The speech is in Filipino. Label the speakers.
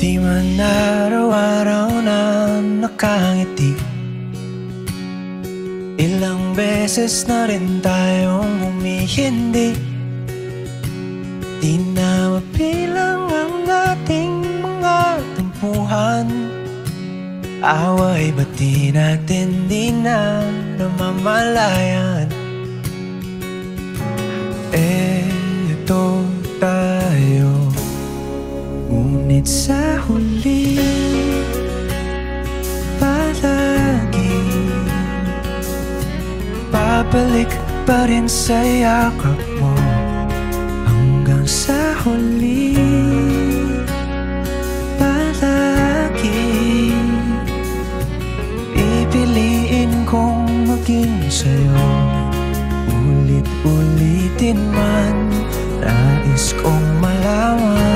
Speaker 1: Di man araw-araw na nakangiti, ilang beses na rin tayong humihindi. Di na mapilang ang ating mga tampuhan. Away ba't di natin di na namamalayan? Eto tayo, ngunit sa huli palagi babalik pa rin sa yakap mo. Hanggang sa huli palagi pipiliin kong maging sa'yo. Ulit-ulitin man, nais kong malaman